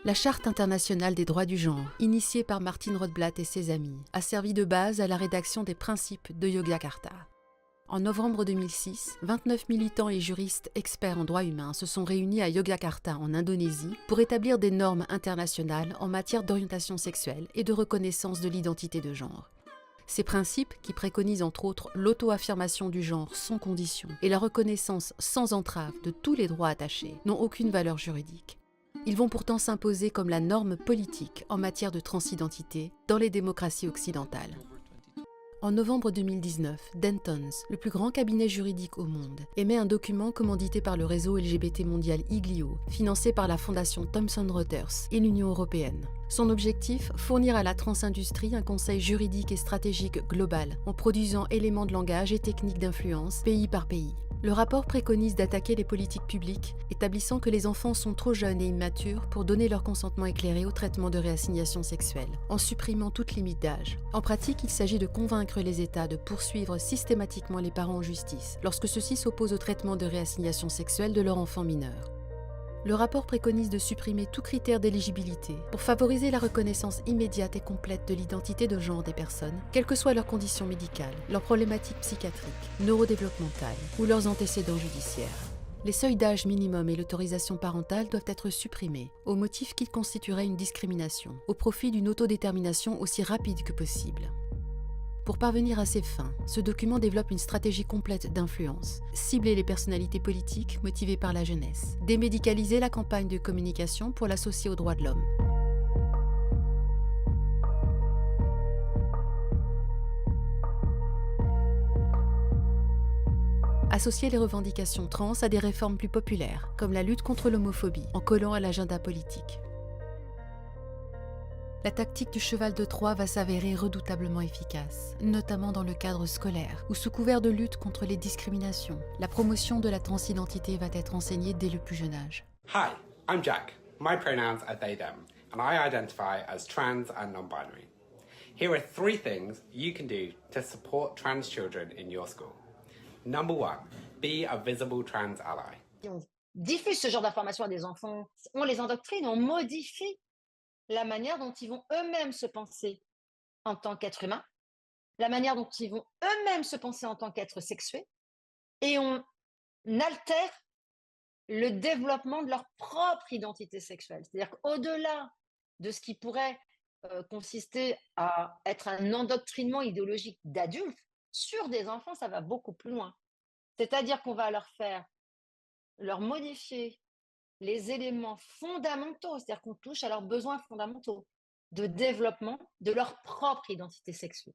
La Charte internationale des droits du genre, initiée par Martine Rothblatt et ses amis, a servi de base à la rédaction des principes de Yogyakarta. En novembre 2006, 29 militants et juristes experts en droits humains se sont réunis à Yogyakarta en Indonésie pour établir des normes internationales en matière d'orientation sexuelle et de reconnaissance de l'identité de genre. Ces principes, qui préconisent entre autres l'auto-affirmation du genre sans condition et la reconnaissance sans entrave de tous les droits attachés, n'ont aucune valeur juridique. Ils vont pourtant s'imposer comme la norme politique en matière de transidentité dans les démocraties occidentales. En novembre 2019, Dentons, le plus grand cabinet juridique au monde, émet un document commandité par le réseau LGBT mondial IGLIO, financé par la fondation Thomson Reuters et l'Union européenne. Son objectif, fournir à la transindustrie un conseil juridique et stratégique global, en produisant éléments de langage et techniques d'influence, pays par pays. Le rapport préconise d'attaquer les politiques publiques, établissant que les enfants sont trop jeunes et immatures pour donner leur consentement éclairé au traitement de réassignation sexuelle, en supprimant toute limite d'âge. En pratique, il s'agit de convaincre les États de poursuivre systématiquement les parents en justice, lorsque ceux-ci s'opposent au traitement de réassignation sexuelle de leur enfant mineur. Le rapport préconise de supprimer tout critère d'éligibilité pour favoriser la reconnaissance immédiate et complète de l'identité de genre des personnes, quelles que soient leurs conditions médicales, leurs problématiques psychiatriques, neurodéveloppementales ou leurs antécédents judiciaires. Les seuils d'âge minimum et l'autorisation parentale doivent être supprimés, au motif qu'ils constitueraient une discrimination, au profit d'une autodétermination aussi rapide que possible. Pour parvenir à ces fins, ce document développe une stratégie complète d'influence, cibler les personnalités politiques motivées par la jeunesse, démédicaliser la campagne de communication pour l'associer aux droits de l'homme. Associer les revendications trans à des réformes plus populaires, comme la lutte contre l'homophobie, en collant à l'agenda politique. La tactique du cheval de Troie va s'avérer redoutablement efficace, notamment dans le cadre scolaire, où sous couvert de lutte contre les discriminations, la promotion de la transidentité va être enseignée dès le plus jeune âge. Hi, I'm Jack. My pronouns are they, them, and I identify as trans and non-binary. Here are 3 things you can do to support trans children in your school. Number 1, be a visible trans ally. On diffuse ce genre d'informations à des enfants, on les endoctrine, on modifie la manière dont ils vont eux-mêmes se penser en tant qu'être humain, la manière dont ils vont eux-mêmes se penser en tant qu'être sexué, et on altère le développement de leur propre identité sexuelle. C'est-à-dire qu'au-delà de ce qui pourrait consister à être un endoctrinement idéologique d'adultes, sur des enfants, ça va beaucoup plus loin. C'est-à-dire qu'on va leur modifier les éléments fondamentaux, c'est-à-dire qu'on touche à leurs besoins fondamentaux de développement de leur propre identité sexuelle.